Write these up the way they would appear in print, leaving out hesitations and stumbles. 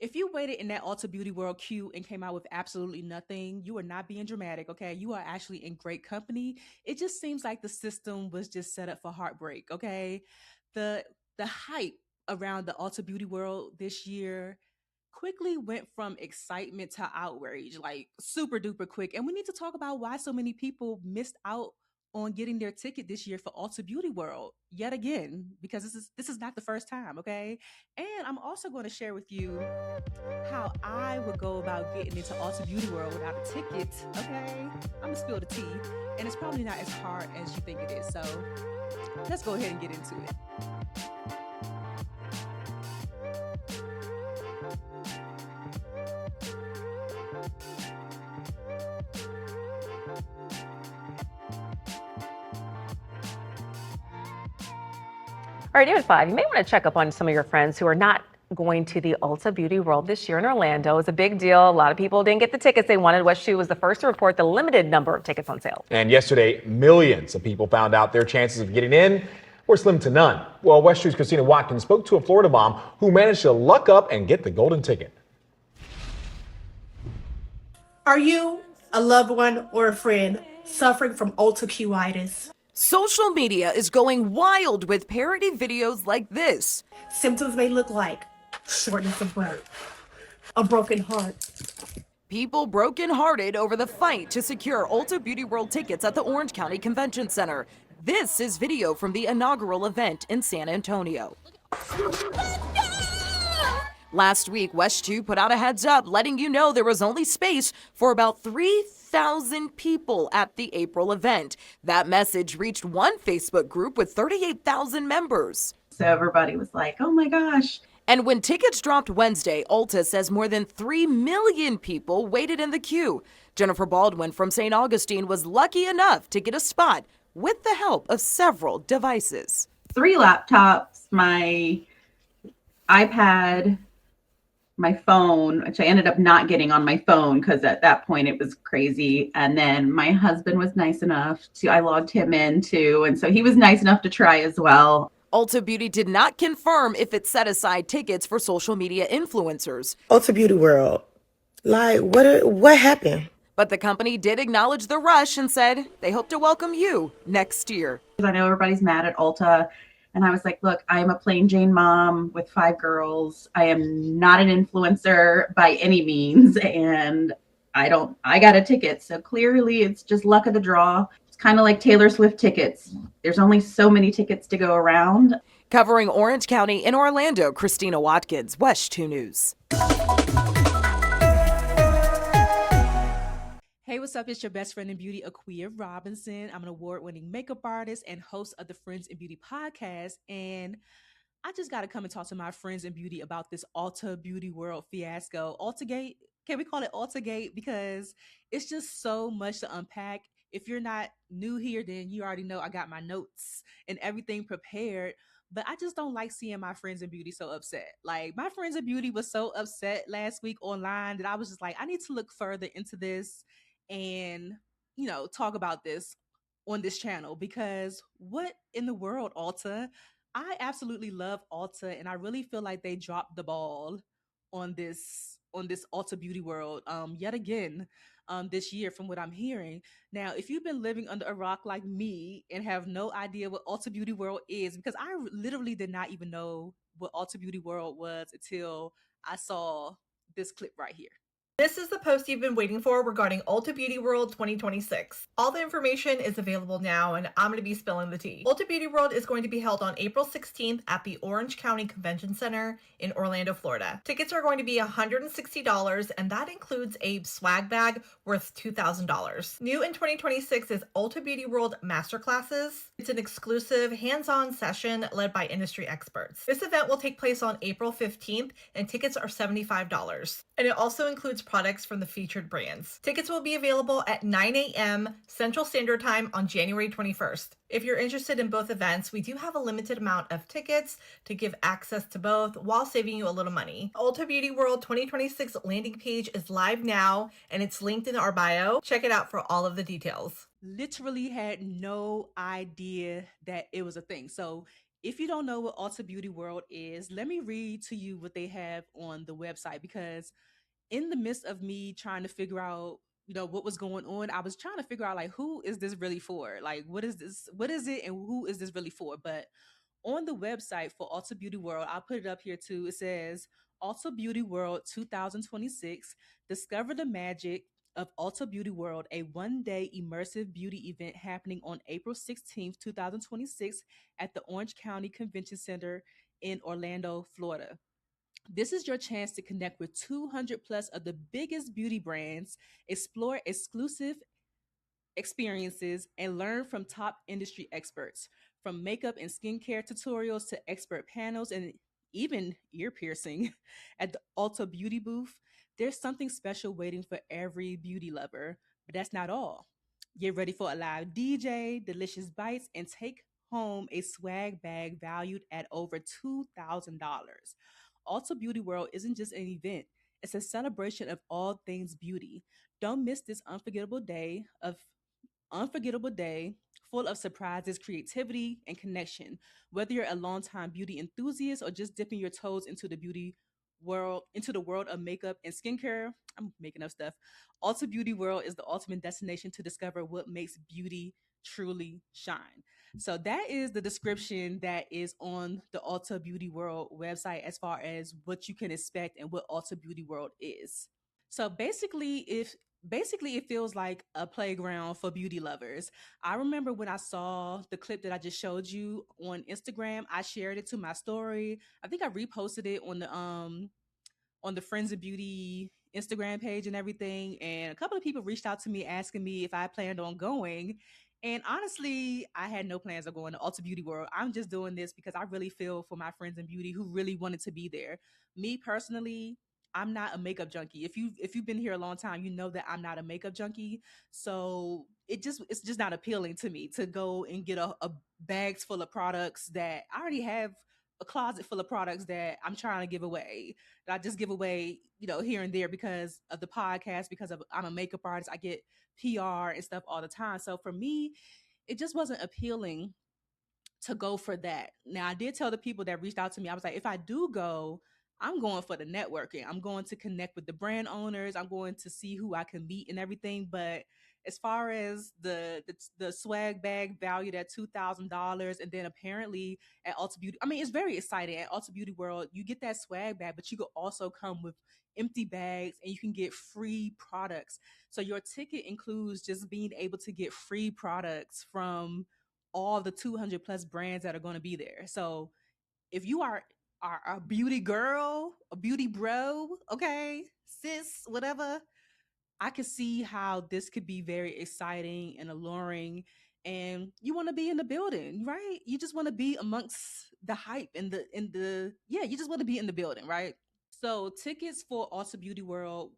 If you waited in that Ulta Beauty World queue and came out with absolutely nothing, you are not being dramatic, okay? You are actually in great company. It just seems like the system was just set up for heartbreak, okay? The the hype around the Ulta Beauty World this year quickly went from excitement to outrage, like super duper quick. And we need to talk about why so many people missed out on getting their ticket this year for Ulta Beauty World yet again, because this is not the first time, okay? And I'm also going to share with you how I would go about getting into Ulta Beauty World without a ticket, okay? I'm gonna spill the tea, and it's probably not as hard as you think it is. So let's go ahead and get into it. All right, at 5, you may want to check up on some of your friends who are not going to the Ulta Beauty World this year in Orlando. It's a big deal. A lot of people didn't get the tickets they wanted. West 2 was the first to report the limited number of tickets on sale. And yesterday, millions of people found out their chances of getting in were slim to none. Well, West 2's Christina Watkins spoke to a Florida mom who managed to luck up and get the golden ticket. Are you, a loved one, or a friend suffering from ultracuitis? Social media is going wild with parody videos like this. Symptoms may look like shortness of breath, a broken heart. People brokenhearted over the fight to secure Ulta Beauty World tickets at the Orange County Convention Center. This is video from the inaugural event in San Antonio. Last week, West 2 put out a heads up letting you know there was only space for about 3,000 people at the April event. That message reached one Facebook group with 38,000 members. So everybody was like, oh my gosh. And when tickets dropped Wednesday, Ulta says more than 3 million people waited in the queue. Jennifer Baldwin from St. Augustine was lucky enough to get a spot with the help of several devices. 3 laptops, my iPad, my phone, which I ended up not getting on my phone because at that point it was crazy. And then my husband was nice enough I logged him in too. And so he was nice enough to try as well. Ulta Beauty did not confirm if it set aside tickets for social media influencers. Ulta Beauty World, like what happened? But the company did acknowledge the rush and said they hope to welcome you next year. I know everybody's mad at Ulta. And I was like, look, I am a plain Jane mom with 5 girls. I am not an influencer by any means. And I got a ticket. So clearly it's just luck of the draw. It's kind of like Taylor Swift tickets. There's only so many tickets to go around. Covering Orange County in Orlando, Christina Watkins, West 2 News. Hey, what's up? It's your best friend in beauty, Aquia Robinson. I'm an award-winning makeup artist and host of the Friends in Beauty podcast. And I just got to come and talk to my friends in beauty about this Ulta Beauty World fiasco. Ultagate, can we call it Ultagate? Because it's just so much to unpack. If you're not new here, then you already know I got my notes and everything prepared. But I just don't like seeing my friends in beauty so upset. Like, my friends in beauty was so upset last week online that I was just like, I need to look further into this and, talk about this on this channel, because what in the world, Ulta? I absolutely love Ulta, and I really feel like they dropped the ball on this Ulta Beauty World yet again this year, from what I'm hearing. Now, if you've been living under a rock like me and have no idea what Ulta Beauty World is, because I literally did not even know what Ulta Beauty World was until I saw this clip right here. This is the post you've been waiting for regarding Ulta Beauty World 2026. All the information is available now, and I'm going to be spilling the tea. Ulta Beauty World is going to be held on April 16th at the Orange County Convention Center in Orlando, Florida. Tickets are going to be $160, and that includes a swag bag worth $2,000. New in 2026 is Ulta Beauty World Masterclasses. It's an exclusive hands-on session led by industry experts. This event will take place on April 15th, and tickets are $75. And it also includes products from the featured brands. Tickets will be available at 9 a.m. Central Standard Time on January 21st. If you're interested in both events, we do have a limited amount of tickets to give access to both while saving you a little money. Ulta Beauty World 2026 landing page is live now, and it's linked in our bio. Check it out for all of the details. Literally had no idea that it was a thing. So If you don't know what Ulta Beauty World is, let me read to you what they have on the website, because in the midst of me trying to figure out, what was going on, I was trying to figure out, like, who is this really for? Like, what is this? What is it, and who is this really for? But on the website for Ulta Beauty World, I'll put it up here too. It says Ulta Beauty World 2026. Discover the magic of Ulta Beauty World, a one-day immersive beauty event happening on April 16th, 2026 at the Orange County Convention Center in Orlando, Florida. This is your chance to connect with 200 plus of the biggest beauty brands, explore exclusive experiences, and learn from top industry experts. From makeup and skincare tutorials to expert panels and even ear piercing at the Ulta Beauty booth, there's something special waiting for every beauty lover. But that's not all. Get ready for a live DJ, delicious bites, and take home a swag bag valued at over $2,000. Ulta Beauty World isn't just an event, it's a celebration of all things beauty. Don't miss this unforgettable day full of surprises, creativity, and connection. Whether you're a longtime beauty enthusiast or just dipping your toes into the world of makeup and skincare, I'm making up stuff. Ulta Beauty World is the ultimate destination to discover what makes beauty truly shine. So that is the description that is on the Ulta Beauty World website as far as what you can expect and what Ulta Beauty World is. So basically it feels like a playground for beauty lovers. I remember when I saw the clip that I just showed you on Instagram, I shared it to my story. I think I reposted it on the Friends of Beauty Instagram page and everything. And a couple of people reached out to me asking me if I planned on going. And honestly, I had no plans of going to Ulta Beauty World. I'm just doing this because I really feel for my friends in beauty who really wanted to be there. Me personally, I'm not a makeup junkie. If you've been here a long time, you know that I'm not a makeup junkie. So it's just not appealing to me to go and get a bags full of products that I already have, a closet full of products that I'm trying to give away, that I just give away, here and there because of the podcast, because of I'm a makeup artist. I get PR and stuff all the time. So for me, it just wasn't appealing to go for that. Now, I did tell the people that reached out to me, I was like, if I do go, I'm going for the networking. I'm going to connect with the brand owners. I'm going to see who I can meet and everything. But as far as the swag bag valued at $2,000, and then apparently at Ulta Beauty, I mean, it's very exciting. At Ulta Beauty World, you get that swag bag, but you could also come with empty bags and you can get free products. So your ticket includes just being able to get free products from all the 200 plus brands that are going to be there. So if you are a beauty girl, a beauty bro, okay, sis, whatever, I could see how this could be very exciting and alluring. And you want to be in the building, right? You just want to be amongst the hype and yeah, you just want to be in the building, right? So tickets for Ulta Beauty World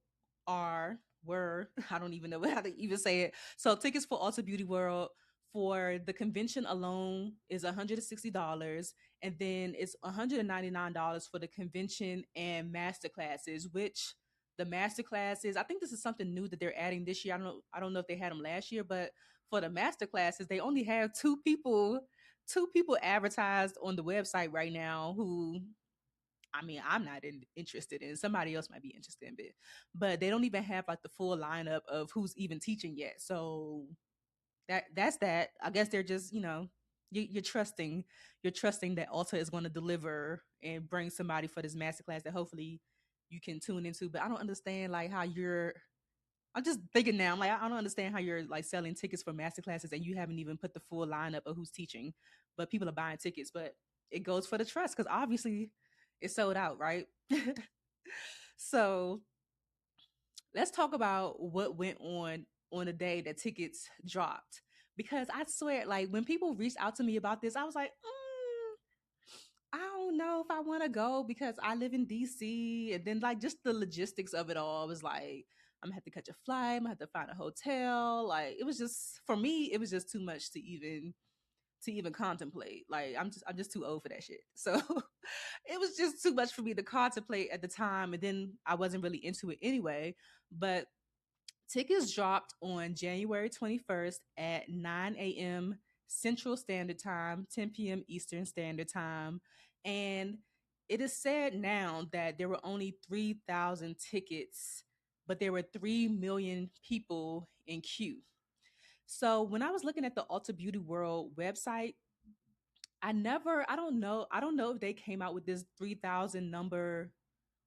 were I don't even know how to even say it. So tickets for Ulta Beauty World for the convention alone is $160, and then it's $199 for the convention and master classes, which the master classes, I think this is something new that they're adding this year. I don't know if they had them last year, but for the master classes, they only have two people advertised on the website right now who, I mean, I'm not interested in. Somebody else might be interested in it, but they don't even have like the full lineup of who's even teaching yet. So that's that. I guess they're just, you're trusting that Ulta is going to deliver and bring somebody for this masterclass that hopefully you can tune into. But I don't understand like how you're. I'm just thinking now. I'm like, I don't understand how you're like selling tickets for masterclasses and you haven't even put the full lineup of who's teaching, but people are buying tickets. But it goes for the trust because obviously it's sold out, right? So let's talk about what went on the day that tickets dropped. Because I swear, like when people reached out to me about this, I was like, I don't know if I want to go because I live in DC. And then like just the logistics of it all was like, I'm gonna have to catch a flight, I'm gonna have to find a hotel. Like it was just for me, it was just too much to even contemplate. Like I'm just too old for that shit. So it was just too much for me to contemplate at the time. And then I wasn't really into it anyway. But tickets dropped on January 21st at 9 a.m. Central Standard Time, 10 p.m. Eastern Standard Time. And it is said now that there were only 3,000 tickets, but there were 3 million people in queue. So when I was looking at the Ulta Beauty World website, I don't know if they came out with this 3,000 number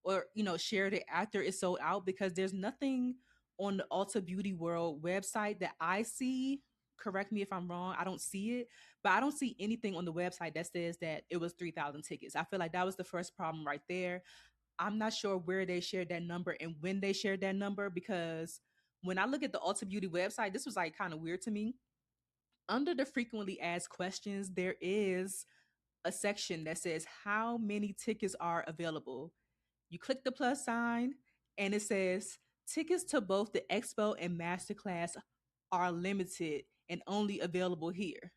or, shared it after it sold out, because there's nothing on the Ulta Beauty World website that I see. Correct me if I'm wrong. I don't see it, but I don't see anything on the website that says that it was 3,000 tickets. I feel like that was the first problem right there. I'm not sure where they shared that number and when they shared that number, because when I look at the Ulta Beauty website, this was like kind of weird to me. Under the frequently asked questions, there is a section that says how many tickets are available. You click the plus sign and it says tickets to both the expo and masterclass are limited and only available here.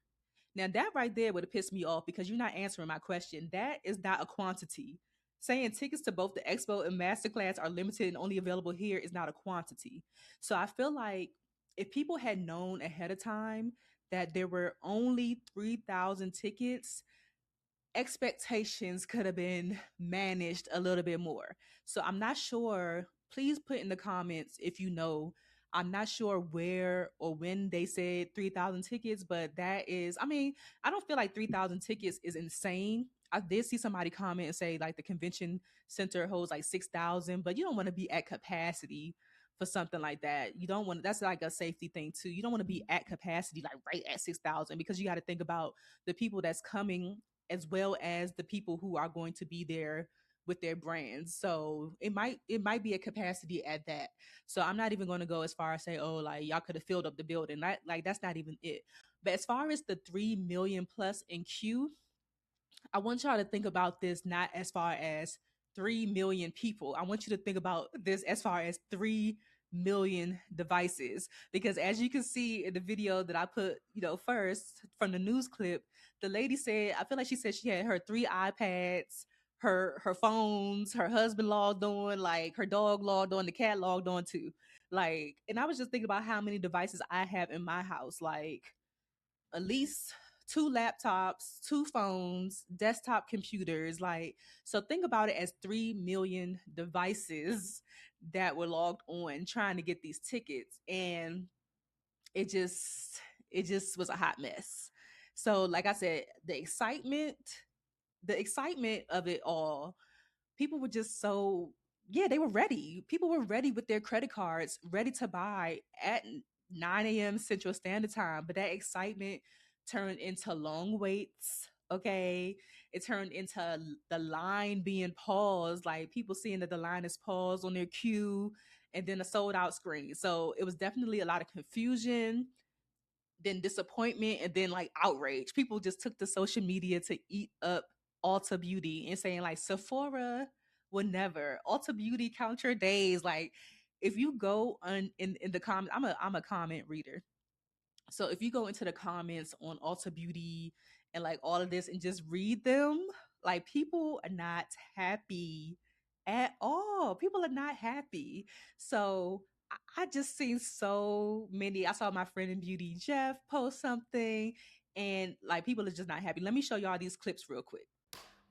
Now that right there would have pissed me off, because you're not answering my question. That is not a quantity. Saying tickets to both the expo and masterclass are limited and only available here is not a quantity. So I feel like if people had known ahead of time that there were only 3,000 tickets, expectations could have been managed a little bit more. So I'm not sure. Please put in the comments if you know. I'm not sure where or when they said 3,000 tickets, but that is, I mean, I don't feel like 3,000 tickets is insane. I did see somebody comment and say like the convention center holds like 6,000, but you don't want to be at capacity for something like that. You don't want, that's like a safety thing too. You don't want to be at capacity like right at 6,000, because you got to think about the people that's coming as well as the people who are going to be there with their brands. So it might be a capacity at that. So I'm not even going to go as far as say, oh, like y'all could have filled up the building. Like that's not even it. But as far as the 3 million plus in queue, I want y'all to think about this not as far as 3 million people. I want you to think about this as far as 3 million devices. Because as you can see in the video that I put, first from the news clip, the lady said, I feel like she said she had her 3 iPads, her phones, her husband logged on, like her dog logged on, the cat logged on too. Like, and I was just thinking about how many devices I have in my house. Like, at least 2 laptops, 2 phones, desktop computers. Like, so think about it as 3 million devices that were logged on trying to get these tickets. And it just was a hot mess. So, like I said, the excitement of it all, people were just so, yeah, they were ready. People were ready with their credit cards, ready to buy at 9 a.m. Central Standard Time. But that excitement turned into long waits. Okay. It turned into the line being paused, like people seeing that the line is paused on their queue, and then a sold out screen. So it was definitely a lot of confusion, then disappointment, and then like outrage. People just took to social media to eat up Ulta Beauty and saying like Sephora would never. Ulta Beauty, count your days. Like if you go on in the comments, I'm a comment reader. So if you go into the comments on Ulta Beauty and like all of this and just read them, like people are not happy at all. People are not happy. So I just seen so many. I saw my friend in beauty, Jeff, post something, and like people are just not happy. Let me show y'all these clips real quick.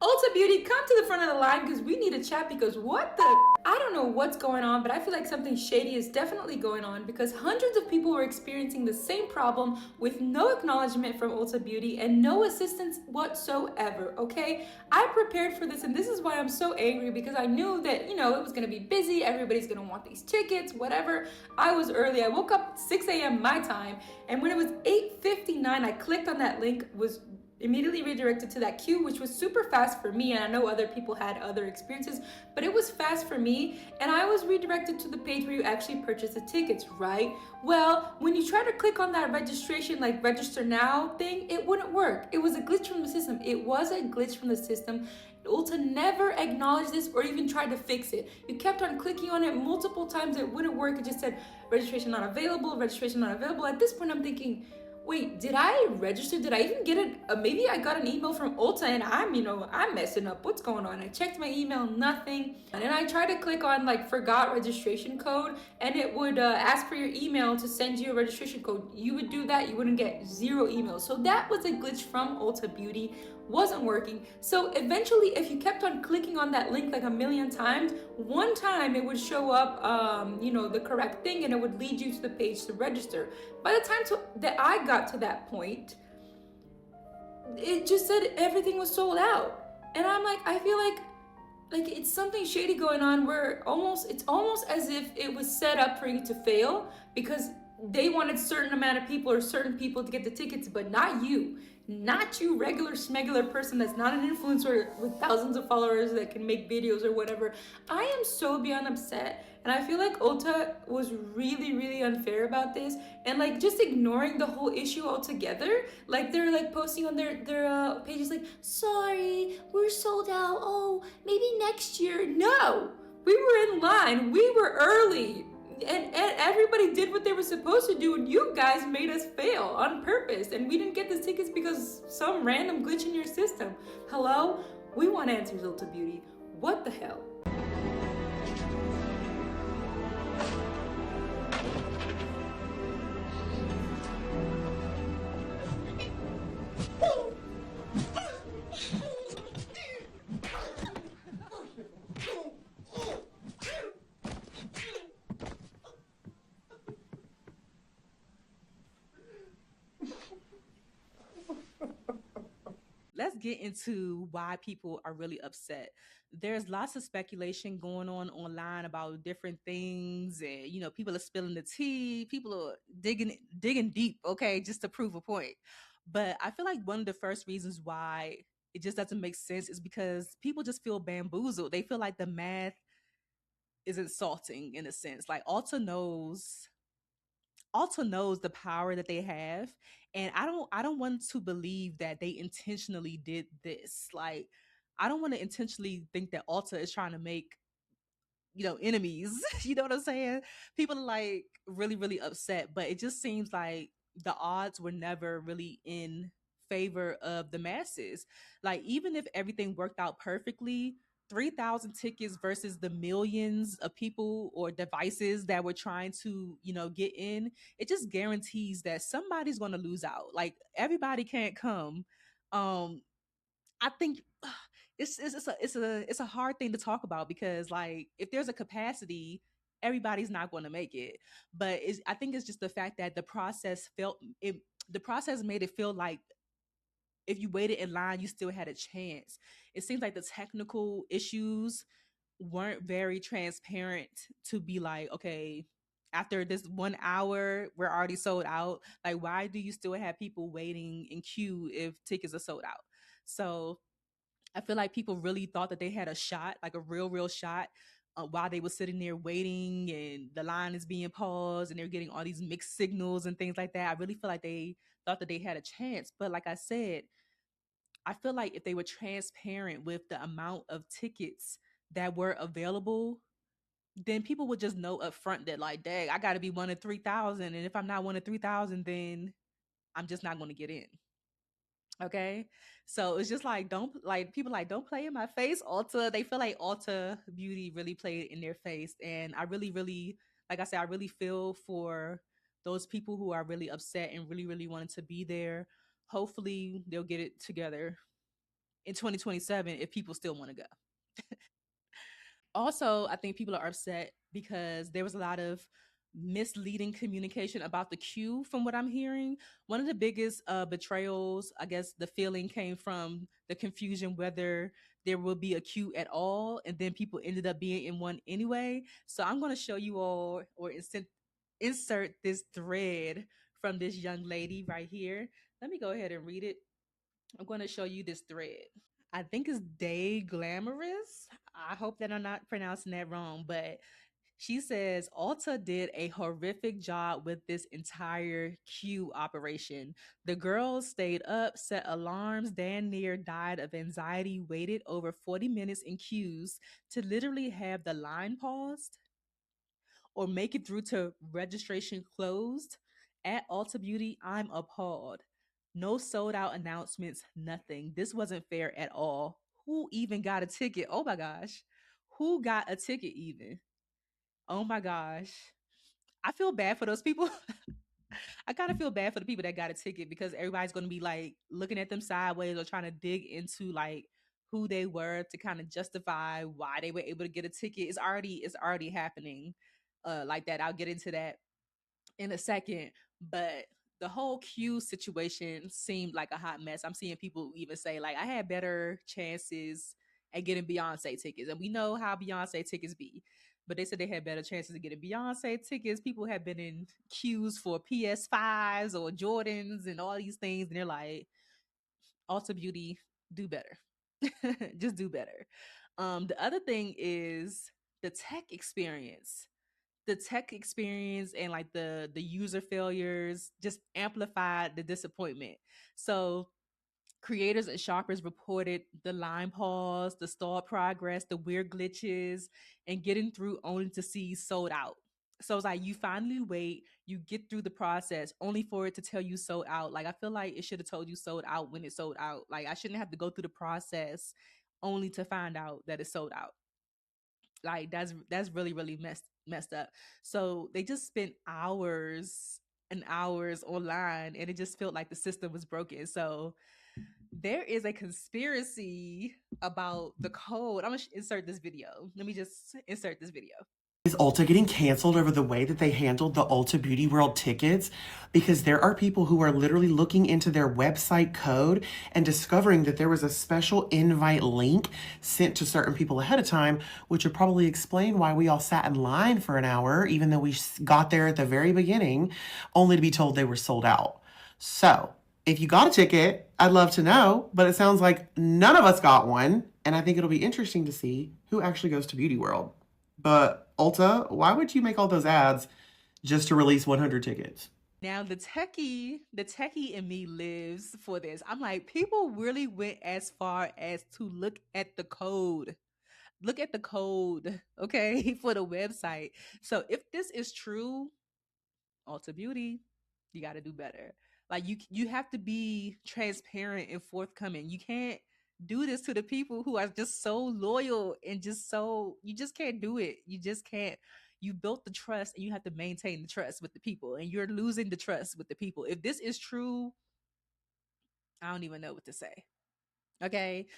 Ulta Beauty, come to the front of the line because we need a chat, because what the? I don't know what's going on, but I feel like something shady is definitely going on, because hundreds of people were experiencing the same problem with no acknowledgement from Ulta Beauty and no assistance whatsoever, okay? I prepared for this, and this is why I'm so angry, because I knew that, it was going to be busy, everybody's going to want these tickets, whatever. I was early. I woke up 6 a.m. my time, and when it was 8:59, I clicked on that link, was immediately redirected to that queue, which was super fast for me, and I know other people had other experiences, but it was fast for me, and I was redirected to the page where you actually purchase the tickets, right? Well, when you try to click on that registration, like register now thing, it wouldn't work. It was a glitch from the system. It was a glitch from the system. Ulta never acknowledged this or even tried to fix it. You kept on clicking on it multiple times. It wouldn't work. It just said registration not available, registration not available. At this point, I'm thinking, wait, did I register? Did I even get it? Maybe I got an email from Ulta and I'm messing up. What's going on? I checked my email, nothing. And then I tried to click on like forgot registration code, and it would ask for your email to send you a registration code. You would do that, you wouldn't get 0 emails. So that was a glitch from Ulta Beauty. Wasn't working. So eventually, if you kept on clicking on that link like a million times, one time it would show up, the correct thing, and it would lead you to the page to register. By the time that I got to that point, it just said everything was sold out, and I'm like, I feel like it's something shady going on, where it's almost as if it was set up for you to fail, because they wanted certain amount of people or certain people to get the tickets, but not you regular smegular person that's not an influencer with thousands of followers that can make videos or whatever. I am so beyond upset, and I feel like Ulta was really, really unfair about this, and like just ignoring the whole issue altogether. Like they're like posting on their pages like, sorry, we're sold out, oh, maybe next year. No, we were in line, we were early, and everybody did what they were supposed to do, and you guys made us fail on purpose, and we didn't get the tickets because some random glitch in your system. Hello? We want answers, Ulta Beauty. What the hell? Let's get into why people are really upset. There's lots of speculation going on online about different things, and people are spilling the tea. People are digging deep, okay, just to prove a point. But I feel like one of the first reasons why it just doesn't make sense is because people just feel bamboozled. They feel like the math is insulting in a sense. Like Alta knows the power that they have, and I don't want to believe that they intentionally did this. Like, I don't want to intentionally think that Alta is trying to make enemies. You know what I'm saying? People are like really, really upset, but it just seems like the odds were never really in favor of the masses. Like, even if everything worked out perfectly, 3,000 tickets versus the millions of people or devices that were trying to get in, it just guarantees that somebody's going to lose out. Like, everybody can't come. I think it's a hard thing to talk about, because like, if there's a capacity, everybody's not going to make it. But I think it's just the fact that the process made it feel like if you waited in line, you still had a chance. It seems like the technical issues weren't very transparent to be like, okay, after this 1 hour, we're already sold out. Like, why do you still have people waiting in queue if tickets are sold out? So I feel like people really thought that they had a shot, like a real, real shot, while they were sitting there waiting, and the line is being paused, and they're getting all these mixed signals and things like that. I really feel like they thought that they had a chance. But like I said, I feel like if they were transparent with the amount of tickets that were available, then people would just know up front that, like, dang, I got to be one of 3,000. And if I'm not one of 3,000, then I'm just not going to get in. Okay. So it's just like, don't, like, people like, don't play in my face, Ulta. They feel like Ulta Beauty really played in their face. And I really, really, like I said, I really feel for those people who are really upset and really, really wanted to be there. Hopefully they'll get it together in 2027 if people still want to go. Also, I think people are upset because there was a lot of misleading communication about the queue from what I'm hearing. One of the biggest betrayals, I guess the feeling came from the confusion whether there will be a queue at all, and then people ended up being in one anyway. So I'm going to show you all, or insert this thread from this young lady right here. Let me go ahead and read it. I'm going to show you this thread. I think it's Day Glamorous. I hope that I'm not pronouncing that wrong, but she says Ulta did a horrific job with this entire queue operation. The girls stayed up, set alarms, damn near died of anxiety, waited over 40 minutes in queues to literally have the line paused or make it through to registration closed At Ulta Beauty, I'm appalled. No sold out announcements, nothing. This wasn't fair at all. Who even got a ticket? Oh my gosh. Who got a ticket even? Oh my gosh. I feel bad for those people. I kind of feel bad for the people that got a ticket because everybody's going to be like looking at them sideways or trying to dig into like who they were to kind of justify why they were able to get a ticket. It's already happening like that. I'll get into that in a second, but the whole queue situation seemed like a hot mess. I'm seeing people even say like I had better chances at getting Beyonce tickets, and we know how Beyonce tickets be. But they said they had better chances of getting Beyonce tickets. People have been in queues for PS5s or Jordans and all these things, and they're like, Ulta Beauty, do better. Just do better. The other thing is the tech experience. The tech experience and like the user failures just amplified the disappointment. So creators and shoppers reported the line pause, the stalled progress, the weird glitches, and getting through only to see sold out. So it's like you finally wait, you get through the process only for it to tell you sold out. Like I feel like it should have told you sold out when it sold out. Like I shouldn't have to go through the process only to find out that it's sold out. Like that's really messed up. So they just spent hours and hours online and it just felt like the system was broken. So there is a conspiracy about the code. I'm gonna insert this video. Let me just insert this video. Is Ulta getting canceled over the way that they handled the Ulta Beauty World tickets? Because there are people who are literally looking into their website code and discovering that there was a special invite link sent to certain people ahead of time, which would probably explain why we all sat in line for an hour, even though we got there at the very beginning, only to be told they were sold out. So, if you got a ticket, I'd love to know, but it sounds like none of us got one, and I think it'll be interesting to see who actually goes to Beauty World. But Ulta, why would you make all those ads just to release 100 tickets? Now the techie in me lives for this. I'm like, people really went as far as to look at the code. Look at the code, okay, for the website. So if this is true, Ulta Beauty, you got to do better. Like you have to be transparent and forthcoming. You can't do this to the people who are just so loyal and just so you just can't do it. You just can't. You built the trust and you have to maintain the trust with the people and you're losing the trust with the people. If this is true, I don't even know what to say. Okay.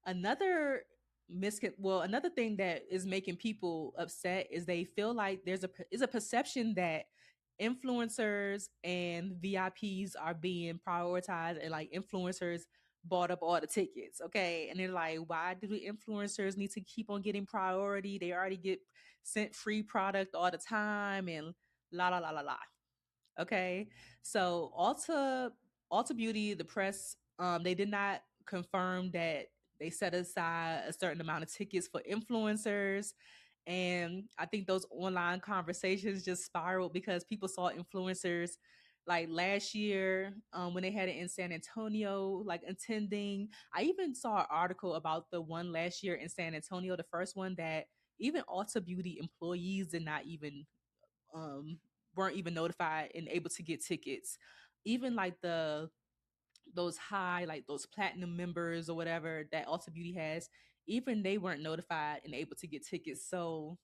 Another thing that is making people upset is they feel like is a perception that influencers and VIPs are being prioritized and like influencers bought up all the tickets. Okay. And they're like, why do the influencers need to keep on getting priority? They already get sent free product all the time and la la la la la. Okay. So Ulta Beauty, the press, they did not confirm that they set aside a certain amount of tickets for influencers. And I think those online conversations just spiraled because people saw influencers like last year when they had it in San Antonio, like attending. I even saw an article about the one last year in San Antonio, the first one that even Ulta Beauty employees did not even um weren't even notified and able to get tickets. Even like those high, like those platinum members or whatever that Ulta Beauty has, even they weren't notified and able to get tickets. So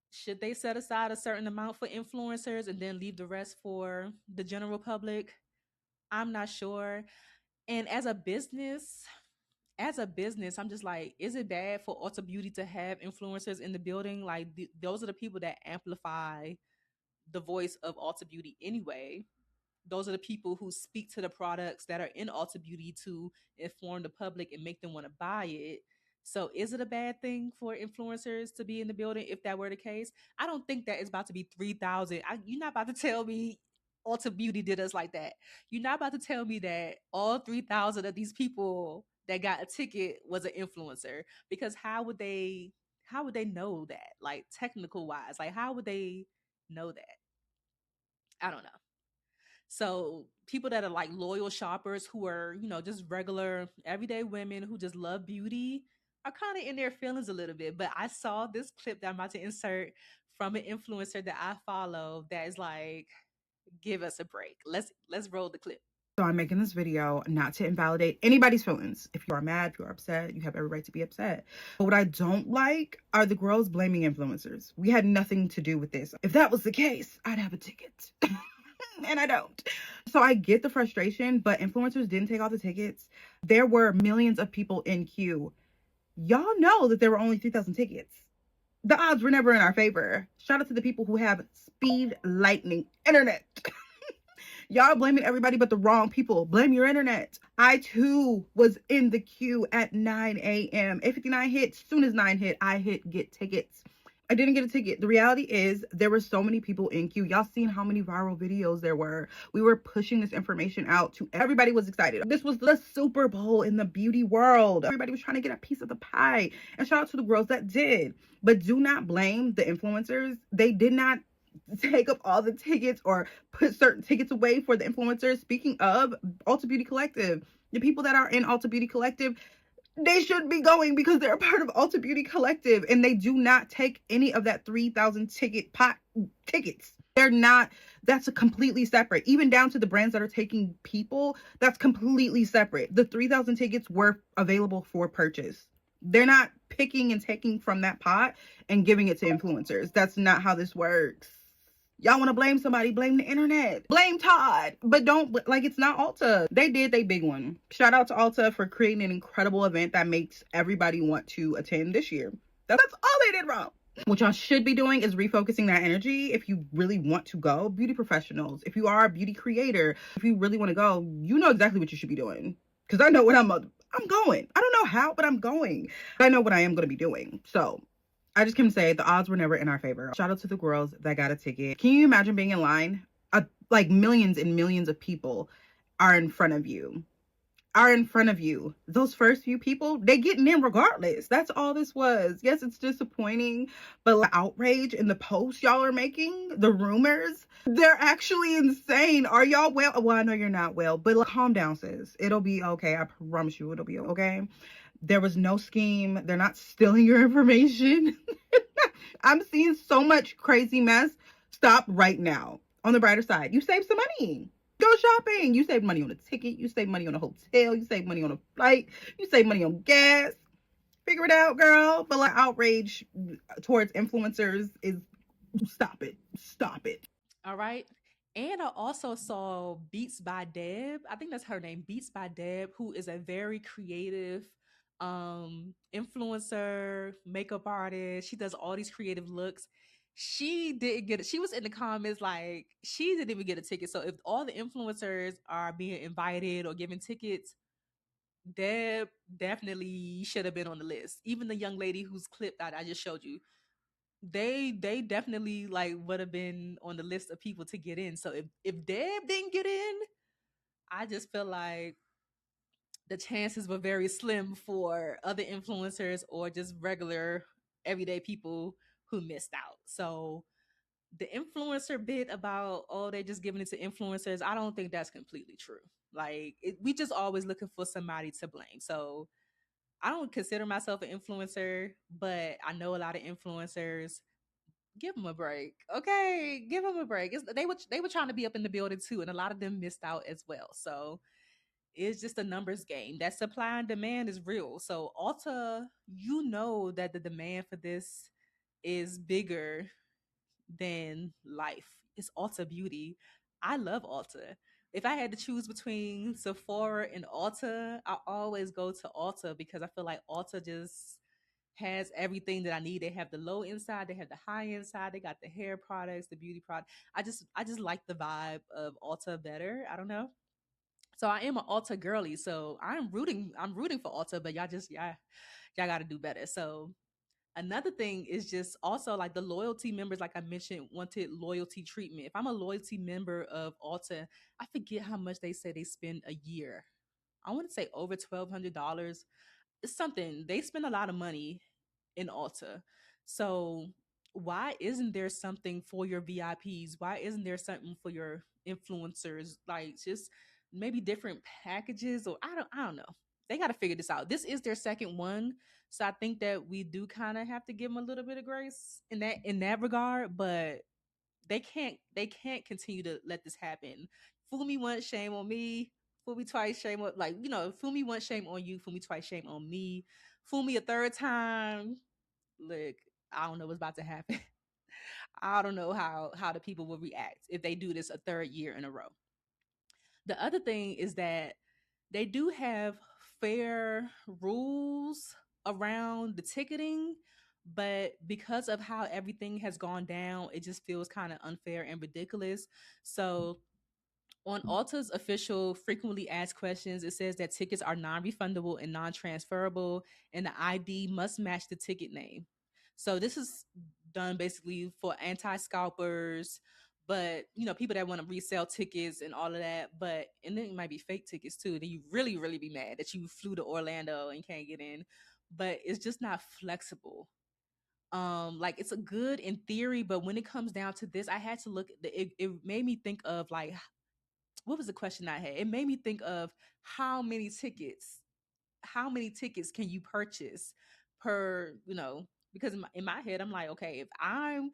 should they set aside a certain amount for influencers and then leave the rest for the general public? I'm not sure. And as a business, I'm just like, is it bad for Ulta Beauty to have influencers in the building? Like those are the people that amplify the voice of Ulta Beauty anyway. Those are the people who speak to the products that are in Ulta Beauty to inform the public and make them want to buy it. So is it a bad thing for influencers to be in the building if that were the case? I don't think that it's about to be 3,000. You're not about to tell me Ulta Beauty did us like that. You're not about to tell me that all 3,000 of these people that got a ticket was an influencer, because how would they know that, like technical wise, like how would they know that? I don't know. So people that are like loyal shoppers who are, just regular everyday women who just love beauty are kind of in their feelings a little bit. But I saw this clip that I'm about to insert from an influencer that I follow that is like, Give us a break. Let's roll the clip. So I'm making this video not to invalidate anybody's feelings. If you are mad, if you are upset, you have every right to be upset. But what I don't like are the girls blaming influencers. We had nothing to do with this. If that was the case, I'd have a ticket. And I don't. So I get the frustration, but influencers didn't take all the tickets. There were millions of people in queue. Y'all know that there were only 3,000 tickets. The odds were never in our favor. Shout out to the people who have speed lightning internet. Y'all blaming everybody but the wrong people. Blame your internet. I too was in the queue at 9 a.m. 8:59 hit. Soon as 9 hit, I hit get tickets. I didn't get a ticket. The reality is there were so many people in queue. Y'all seen how many viral videos there were. We were pushing this information out to everybody. Was excited. This was the Super Bowl in the beauty world. Everybody was trying to get a piece of the pie. And shout out to the girls that did. But do not blame the influencers. They did not take up all the tickets or put certain tickets away for the influencers. Speaking of Ulta Beauty Collective, the people that are in Ulta Beauty Collective, they should be going because they're a part of Ulta Beauty Collective, and they do not take any of that 3,000 ticket pot tickets. They're not. That's a completely separate. Even down to the brands that are taking people, that's completely separate. The 3,000 tickets were available for purchase. They're not picking and taking from that pot and giving it to influencers. That's not how this works. Y'all want to blame somebody, blame the internet. Blame Todd. But don't, like, it's not Ulta. They did they big one. Shout out to Ulta for creating an incredible event that makes everybody want to attend this year. That's all they did wrong. What y'all should be doing is refocusing that energy. If you really want to go, beauty professionals, if you are a beauty creator, if you really want to go, you know exactly what you should be doing. Because I know what I'm going. I don't know how, but I'm going. I know what I am going to be doing. So I just can say the odds were never in our favor. Shout out to the girls that got a ticket. Can you imagine being in line? Like millions and millions of people are in front of you. Those first few people, they getting in regardless. That's all this was. Yes, it's disappointing, but the outrage and the posts y'all are making, the rumors, they're actually insane. Are y'all well? Well, I know you're not well, but calm down, sis. It'll be okay. I promise you it'll be okay. There was no scheme. They're not stealing your information. I'm seeing so much crazy mess. Stop right now. On the brighter side, you save some money. Go shopping. You save money on a ticket. You save money on a hotel. You save money on a flight. You save money on gas. Figure it out, girl. But like outrage towards influencers is stop it. Stop it. All right. And I also saw Beats by Deb. I think that's her name, Beats by Deb, who is a very creative influencer, makeup artist. She does all these creative looks. She didn't get it. She was in the comments like she didn't even get a ticket. So if all the influencers are being invited or given tickets, Deb definitely should have been on the list. Even the young lady whose clip that I just showed you, they definitely like would have been on the list of people to get in. So if Deb didn't get in, I just feel like the chances were very slim for other influencers or just regular everyday people who missed out. So the influencer bit about, oh, they're just giving it to influencers, I don't think that's completely true. Like we just always looking for somebody to blame. So I don't consider myself an influencer, but I know a lot of influencers. Give them a break, okay? Give them a break. They were trying to be up in the building too, and a lot of them missed out as well. So it's just a numbers game. That supply and demand is real. So Ulta, you know that the demand for this is bigger than life. It's Ulta Beauty. I love Ulta. If I had to choose between Sephora and Ulta, I always go to Ulta because I feel like Ulta just has everything that I need. They have the low inside, they have the high inside, they got the hair products, the beauty product. I just like the vibe of Ulta better. I don't know. So I am an Ulta girly. So I'm rooting for Ulta, but y'all gotta do better. So another thing is just also like the loyalty members, like I mentioned, wanted loyalty treatment. If I'm a loyalty member of Ulta, I forget how much they say they spend a year. I want to say over $1,200. It's something. They spend a lot of money in Ulta. So why isn't there something for your VIPs? Why isn't there something for your influencers? Like just maybe different packages, or I don't know. They got to figure this out. This is their second one. So I think that we do kind of have to give them a little bit of grace in that regard, but they can't continue to let this happen. Fool me once, shame on me. Fool me twice, shame on, like, fool me once, shame on you. Fool me twice, shame on me. Fool me a third time. Look, I don't know what's about to happen. I don't know how the people will react if they do this a third year in a row. The other thing is that they do have fair rules around the ticketing, but because of how everything has gone down, it just feels kind of unfair and ridiculous. So on Ulta's official frequently asked questions, it says that tickets are non-refundable and non-transferable, and the ID must match the ticket name. So this is done basically for anti-scalpers, but people that want to resell tickets and all of that. But and then it might be fake tickets too. Then you really, really be mad that you flew to Orlando and can't get in. But it's just not flexible. Like it's a good in theory, but when it comes down to this, I had to look at it made me think of like, what was the question I had? It made me think of how many tickets, can you purchase per, because in my head I'm like, okay, if I'm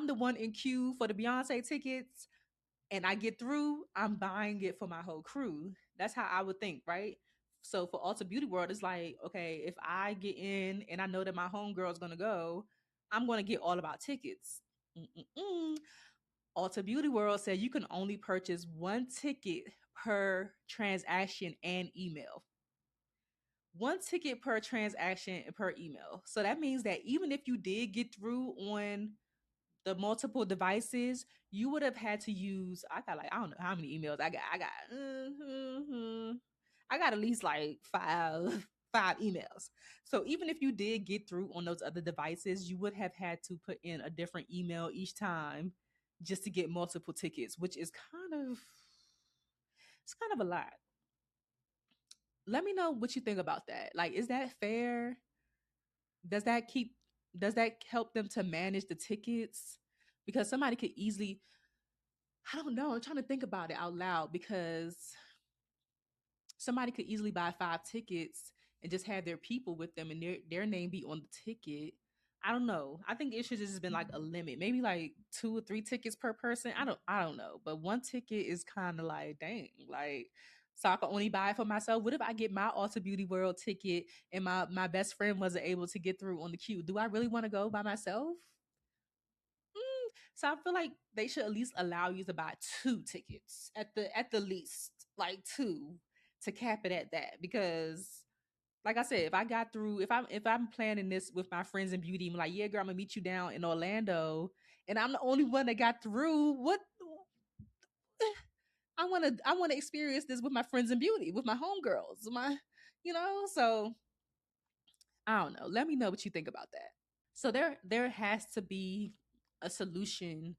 the one in queue for the Beyonce tickets and I get through, I'm buying it for my whole crew. That's how I would think, right? So for Ulta Beauty World, it's like, okay, if I get in and I know that my homegirl is gonna go, I'm gonna get all of our tickets. Mm-mm-mm. Ulta Beauty World said you can only purchase one ticket per transaction and email. One ticket per transaction and per email. So that means that even if you did get through on the multiple devices, you would have had to use. I got like, I don't know how many emails I got. I got at least like five emails. So even if you did get through on those other devices, you would have had to put in a different email each time just to get multiple tickets, which is kind of a lot. Let me know what you think about that. Like, is that fair? Does that keep does that help them to manage the tickets? Because somebody could easily, I don't know, I'm trying to think about it out loud, because somebody could easily buy 5 tickets and just have their people with them and their name be on the ticket. I don't know. I think it should just been like a limit, maybe like 2 or 3 tickets per person. I don't know, but one ticket is kind of like, dang, like, so I can only buy it for myself. What if I get my Ulta Beauty World ticket and my best friend wasn't able to get through on the queue? Do I really want to go by myself? So I feel like they should at least allow you to buy 2 tickets at the least, like two, to cap it at that. Because, like I said, if I got through, if I'm planning this with my friends in beauty, I'm like, yeah, girl, I'm gonna meet you down in Orlando, and I'm the only one that got through. What? I wanna experience this with my friends in beauty, with my homegirls, So I don't know. Let me know what you think about that. So there has to be a solution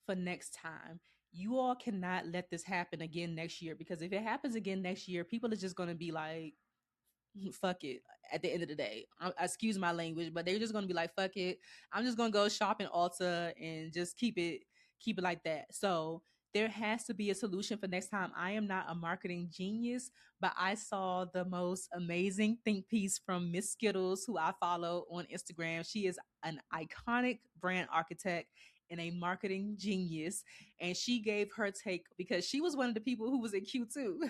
for next time. You all cannot let this happen again next year, because if it happens again next year, people are just going to be like, fuck it. At the end of the day, excuse my language, but they're just going to be like, fuck it. I'm just going to go shop in Ulta and just keep it like that. So there has to be a solution for next time. I am not a marketing genius, but I saw the most amazing think piece from Miss Skittles, who I follow on Instagram. She is an iconic brand architect and a marketing genius. And she gave her take, because she was one of the people who was in queue too.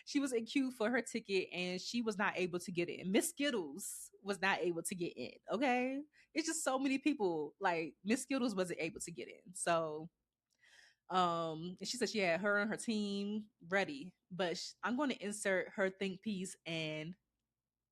She was in queue for her ticket and she was not able to get in. Miss Skittles was not able to get in. Okay. It's just so many people. Like, Miss Skittles wasn't able to get in. So and she said she had her and her team ready, but I'm going to insert her think piece and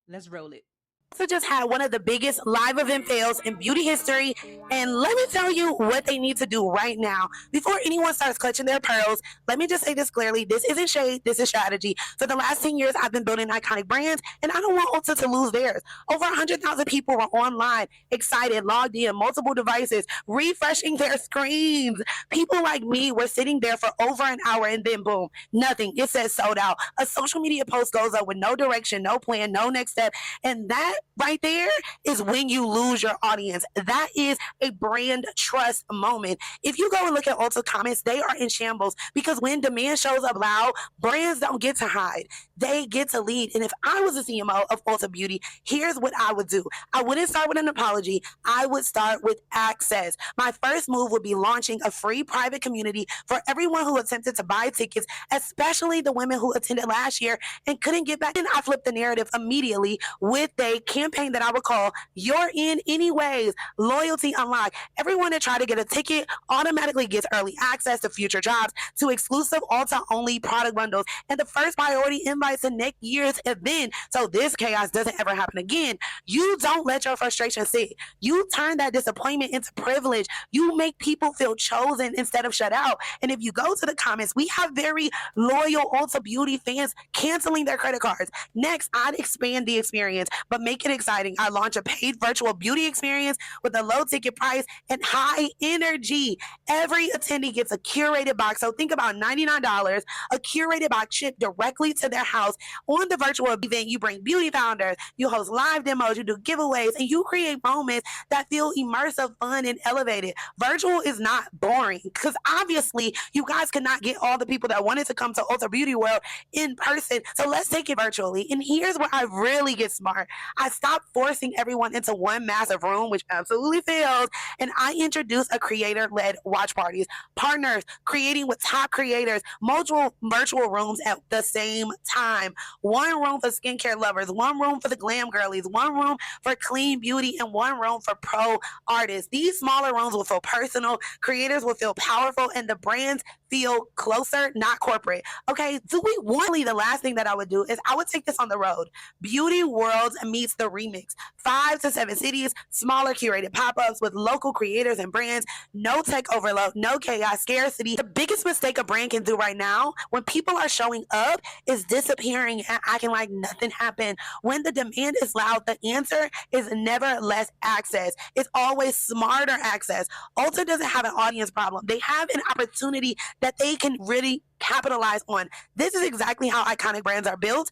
let's roll it. Also just had one of the biggest live event fails in beauty history, and let me tell you what they need to do right now. Before anyone starts clutching their pearls, let me just say this clearly: this isn't shade, this is strategy. For the last 10 years, I've been building iconic brands, and I don't want Ulta to lose theirs. Over 100,000 people were online, excited, logged in, multiple devices, refreshing their screens. People like me were sitting there for over an hour, and then boom, nothing. It says sold out. A social media post goes up with no direction, no plan, no next step, and that right there is when you lose your audience. That is a brand trust moment. If you go and look at Ulta comments, they are in shambles because when demand shows up loud, brands don't get to hide. They get to lead. And if I was a CMO of Ulta Beauty, here's what I would do. I wouldn't start with an apology. I would start with access. My first move would be launching a free private community for everyone who attempted to buy tickets, especially the women who attended last year and couldn't get back in. I flipped the narrative immediately with a campaign that I would call You're In Anyways, Loyalty Unlocked. Everyone that tried to get a ticket automatically gets early access to future jobs, to exclusive Ulta-only product bundles, and the first priority invites to next year's event. So this chaos doesn't ever happen again. You don't let your frustration sit. You turn that disappointment into privilege. You make people feel chosen instead of shut out. And if you go to the comments, we have very loyal Ulta Beauty fans canceling their credit cards. Next, I'd expand the experience, but make it exciting. I launch a paid virtual beauty experience with a low ticket price and high energy. Every attendee gets a curated box. So think about $99, a curated box shipped directly to their house. On the virtual event, you bring beauty founders, you host live demos, you do giveaways, and you create moments that feel immersive, fun, and elevated. Virtual is not boring because obviously you guys cannot get all the people that wanted to come to Ulta Beauty World in person. So let's take it virtually. And here's where I really get smart. I stop forcing everyone into one massive room, which absolutely fails, and I introduce a creator-led watch parties. Partners creating with top creators, multiple virtual rooms at the same time. One room for skincare lovers, one room for the glam girlies, one room for clean beauty, and one room for pro artists. These smaller rooms will feel personal, creators will feel powerful, and the brands feel closer, not corporate. Okay, do we want the last thing that I would do is I would take this on the road. Beauty World meets the remix. 5 to 7 cities, smaller curated pop-ups with local creators and brands, no tech overload, no chaos, scarcity. The biggest mistake a brand can do right now when people are showing up is disappearing and acting like nothing happened. When the demand is loud, the answer is never less access. It's always smarter access. Ulta doesn't have an audience problem. They have an opportunity that they can really capitalize on. This is exactly how iconic brands are built.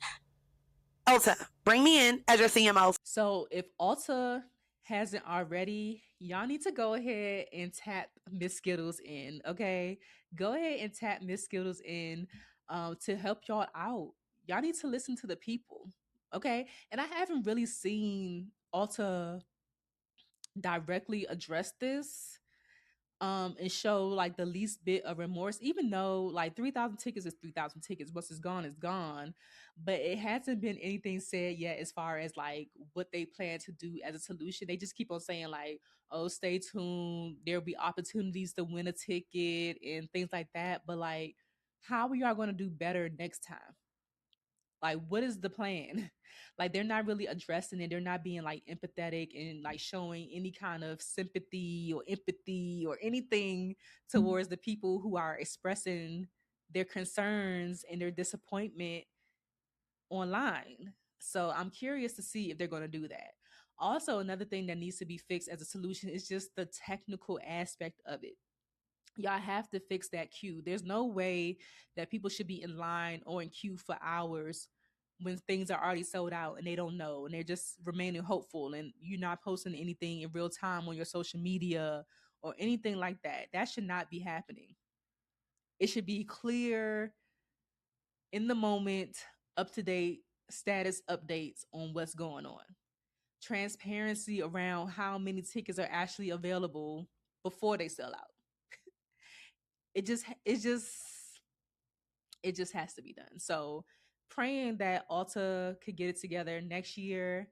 Ulta, bring me in as your CMO. So if Ulta hasn't already, y'all need to go ahead and tap Miss Skittles in, okay? Go ahead and tap Miss Skittles in to help y'all out. Y'all need to listen to the people, okay? And I haven't really seen Ulta directly address this and show like the least bit of remorse, even though like 3,000 tickets is 3,000 tickets. What's is gone is gone. But it hasn't been anything said yet as far as like what they plan to do as a solution. They just keep on saying like, oh, stay tuned. There'll be opportunities to win a ticket and things like that. But like, how are y'all going to do better next time? Like, what is the plan? Like, they're not really addressing it. They're not being like empathetic and like showing any kind of sympathy or empathy or anything towards the people who are expressing their concerns and their disappointment online. So I'm curious to see if they're going to do that. Also, another thing that needs to be fixed as a solution is just the technical aspect of it. Y'all have to fix that queue. There's no way that people should be in line or in queue for hours when things are already sold out and they don't know and they're just remaining hopeful and you're not posting anything in real time on your social media or anything like that. That should not be happening. It should be clear in the moment, up to date status updates on what's going on. Transparency around how many tickets are actually available before they sell out. It just has to be done. So praying that Ulta could get it together next year.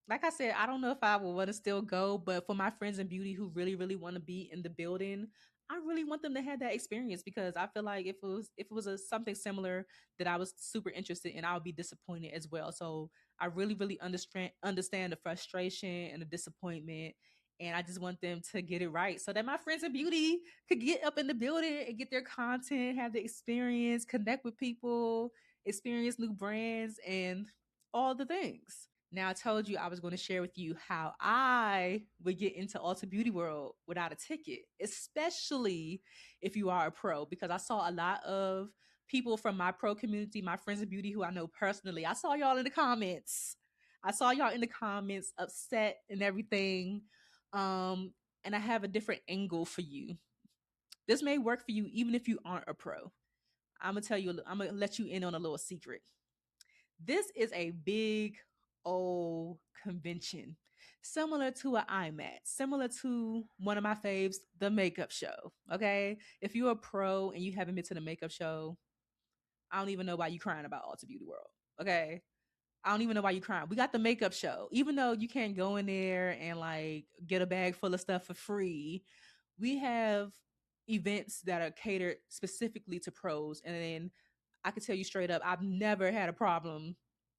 Like I said, I don't know if I will want to still go, but for my friends in beauty who really, really want to be in the building, I really want them to have that experience because I feel like if it was something similar that I was super interested in, I would be disappointed as well. So I really, really understand the frustration and the disappointment. And I just want them to get it right so that my friends in beauty could get up in the building and get their content, have the experience, connect with people, experience new brands, and all the things. Now, I told you I was going to share with you how I would get into Ulta Beauty World without a ticket, especially if you are a pro, because I saw a lot of people from my pro community, my friends in beauty who I know personally. I saw y'all in the comments. I saw y'all in the comments upset and everything. And I have a different angle for you. This may work for you even if you aren't a pro. I'm gonna tell you, I'm gonna let you in on a little secret. This is a big old convention, similar to an IMAT, similar to one of my faves, the makeup show. Okay. If you're a pro and you haven't been to the makeup show, I don't even know why you crying about Ulta Beauty World. Okay. I don't even know why you crying. We got the makeup show. Even though you can't go in there and like get a bag full of stuff for free, we have events that are catered specifically to pros. And then I can tell you straight up, I've never had a problem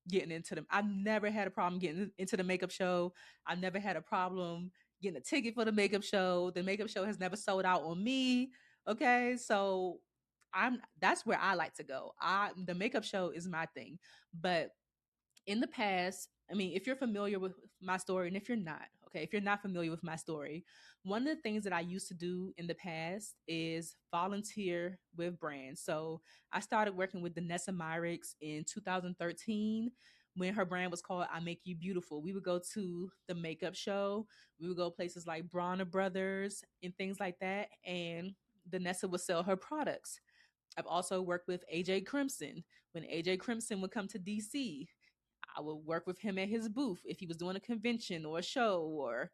getting into them. I've never had a problem getting into the makeup show. I've never had a problem getting a ticket for the makeup show. The makeup show has never sold out on me. Okay. So that's where I like to go. The makeup show is my thing. But in the past, I mean, if you're familiar with my story, and if you're not, okay, if you're not familiar with my story, one of the things that I used to do in the past is volunteer with brands. So I started working with Danessa Myricks in 2013 when her brand was called I Make You Beautiful. We would go to the makeup show, we would go places like Bronner Brothers and things like that, and Danessa would sell her products. I've also worked with AJ Crimson. When AJ Crimson would come to DC, I would work with him at his booth if he was doing a convention or a show or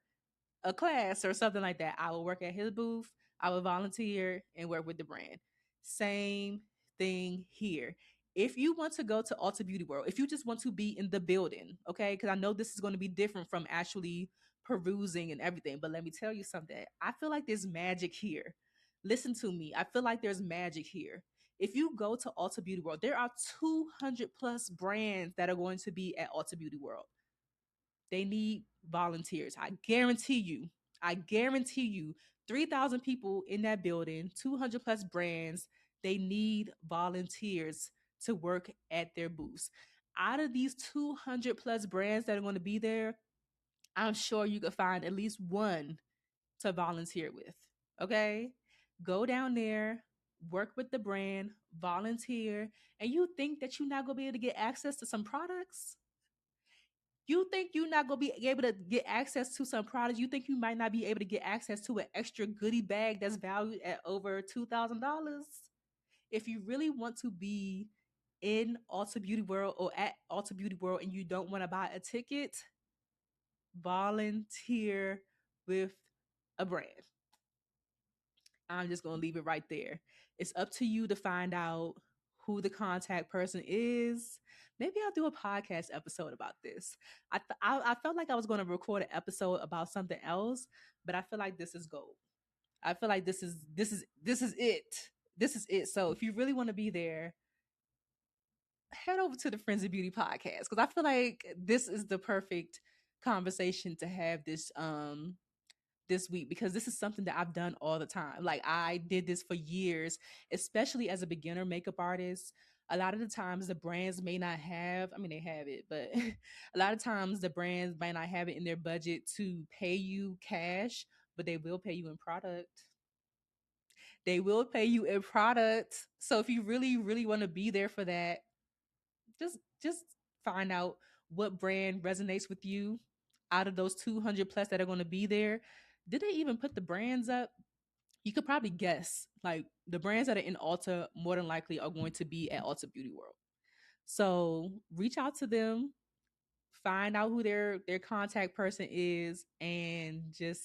a class or something like that. I would work at his booth. I would volunteer and work with the brand. Same thing here. If you want to go to Ulta Beauty World, if you just want to be in the building, okay, because I know this is going to be different from actually perusing and everything, but let me tell you something. I feel like there's magic here. Listen to me. I feel like there's magic here. If you go to Ulta Beauty World, there are 200 plus brands that are going to be at Ulta Beauty World. They need volunteers. I guarantee you. 3,000 people in that building, 200 plus brands. They need volunteers to work at their booths. Out of these 200 plus brands that are going to be there, I'm sure you could find at least one to volunteer with. Okay? Go down there, work with the brand, volunteer, and you think that you're not going to be able to get access to some products? You think you're not going to be able to get access to some products? You think you might not be able to get access to an extra goodie bag that's valued at over $2,000? If you really want to be in Ulta Beauty World or at Ulta Beauty World and you don't want to buy a ticket, volunteer with a brand. I'm just going to leave it right there. It's up to you to find out who the contact person is. Maybe I'll do a podcast episode about this. I felt like I was going to record an episode about something else, but I feel like this is gold. I feel like this is it. This is it. So if you really want to be there, head over to the Friends of Beauty podcast, because I feel like this is the perfect conversation to have this week, because this is something that I've done all the time. Like, I did this for years, especially as a beginner makeup artist. A lot of the times the brands may not have, I mean, they have it, but a lot of times the brands might not have it in their budget to pay you cash, but they will pay you in product. They will pay you in product. So if you really, really want to be there for that, just find out what brand resonates with you out of those 200 plus that are going to be there. Did they even put the brands up? You could probably guess. Like, the brands that are in Ulta more than likely are going to be at Ulta Beauty World. So reach out to them, find out who their contact person is, and just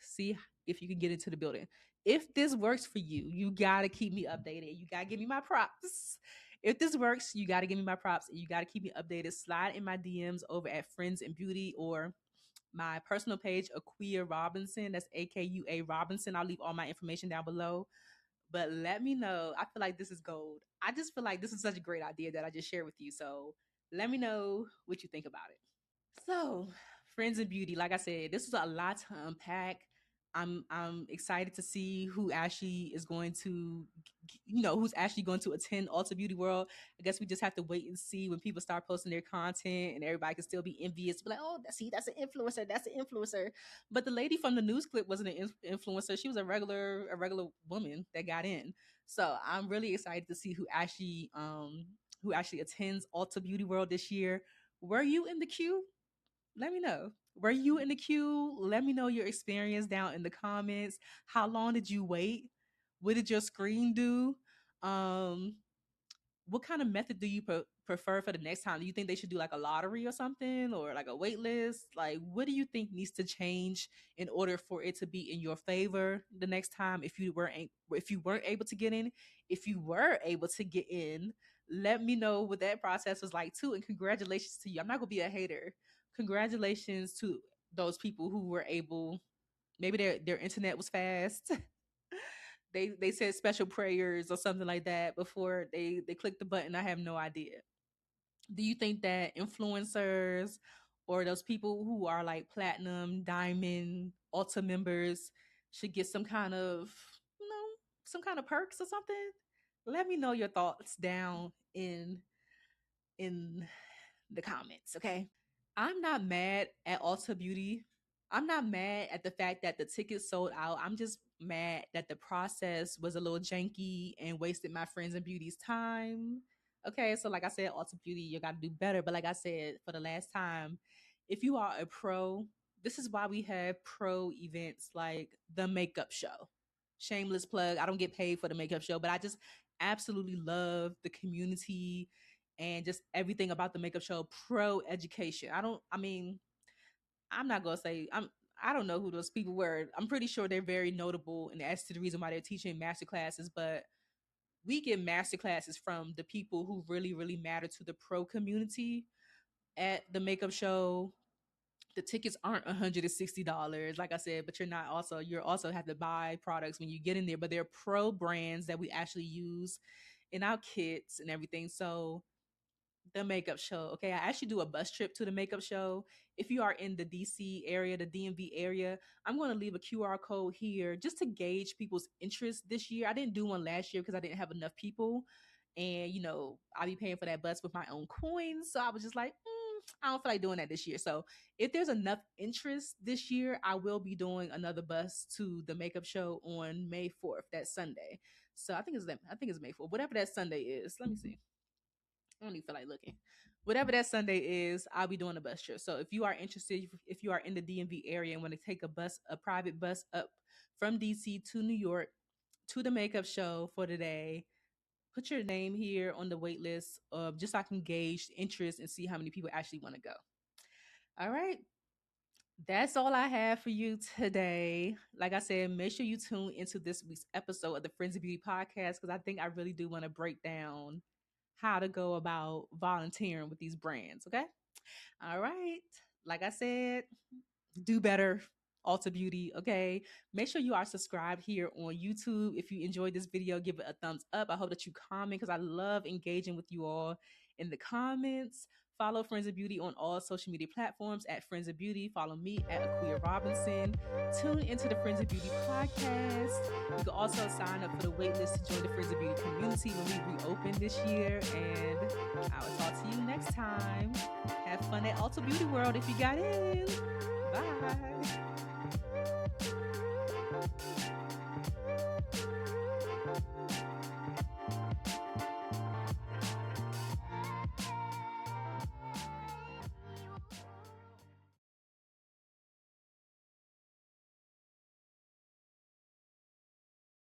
see if you can get into the building. If this works for you, you gotta keep me updated. You gotta give me my props. If this works, you gotta give me my props, and you gotta keep me updated. Slide in my DMs over at Friends in Beauty or my personal page, Aquia Robinson. That's AKUA Robinson. I'll leave all my information down below. But let me know. I feel like this is gold. I just feel like this is such a great idea that I just shared with you. So let me know what you think about it. So, Friends in Beauty, like I said, this was a lot to unpack. I'm excited to see who actually is going to, who's actually going to attend Ulta Beauty World. I guess we just have to wait and see when people start posting their content, and everybody can still be envious, be like, oh, that's an influencer, that's an influencer. But the lady from the news clip wasn't an influencer; she was a regular woman that got in. So I'm really excited to see who actually attends Ulta Beauty World this year. Were you in the queue? Let me know. Were you in the queue? Let me know your experience down in the comments. How long did you wait? What did your screen do? Um, what kind of method do you prefer for the next time? Do you think they should do like a lottery or something, or like a wait list? Like, what do you think needs to change in order for it to be in your favor the next time? If you weren't able to get in, if you were able to get in, let me know what that process was like too. And congratulations to you. I'm not gonna be a hater. Congratulations to those people who were able. Maybe their internet was fast. They said special prayers or something like that before they clicked the button. I have no idea. Do you think that influencers or those people who are like platinum, diamond, Ulta members should get some kind of, some kind of perks or something? Let me know your thoughts down in the comments, okay? I'm not mad at Ulta Beauty. I'm not mad at the fact that the tickets sold out. I'm just mad that the process was a little janky and wasted my friends and beauty's time. Okay, so like I said, Ulta Beauty, you got to do better. But like I said, for the last time, if you are a pro, this is why we have pro events like the makeup show. Shameless plug. I don't get paid for the makeup show, but I just absolutely love the community and just everything about the makeup show. Pro education. I'm not gonna say I don't know who those people were. I'm pretty sure they're very notable, and that's the reason why they're teaching master classes. But we get master classes from the people who really, really matter to the pro community at the makeup show. The tickets aren't $160, like I said, but you're also have to buy products when you get in there. But they're pro brands that we actually use in our kits and everything. So the makeup show. Okay, I actually do a bus trip to the makeup show. If you are in the DC area, the DMV area, I'm going to leave a QR code here just to gauge people's interest this year. I didn't do one last year because I didn't have enough people. And, I'll be paying for that bus with my own coins. So I was just like, I don't feel like doing that this year. So if there's enough interest this year, I will be doing another bus to the makeup show on May 4th, that Sunday. So I think it's May 4th, whatever that Sunday is. Let me see. I don't even feel like looking. Whatever that Sunday is, I'll be doing a bus trip. So if you are interested, if you are in the DMV area and want to take a private bus up from DC to New York to the makeup show for the day, put your name here on the wait list, just so I can gauge interest and see how many people actually want to go. All right. That's all I have for you today. Like I said, make sure you tune into this week's episode of the Friends of Beauty podcast because I think I really do want to break down how to go about volunteering with these brands. Okay. All right. Like I said, do better. Ulta Beauty. Okay. Make sure you are subscribed here on YouTube. If you enjoyed this video, give it a thumbs up. I hope that you comment because I love engaging with you all in the comments. Follow Friends of Beauty on all social media platforms at Friends of Beauty. Follow me at Aquia Robinson. Tune into the Friends of Beauty podcast. You can also sign up for the waitlist to join the Friends of Beauty community when we reopen this year. And I will talk to you next time. Have fun at Ulta Beauty World if you got in. Bye.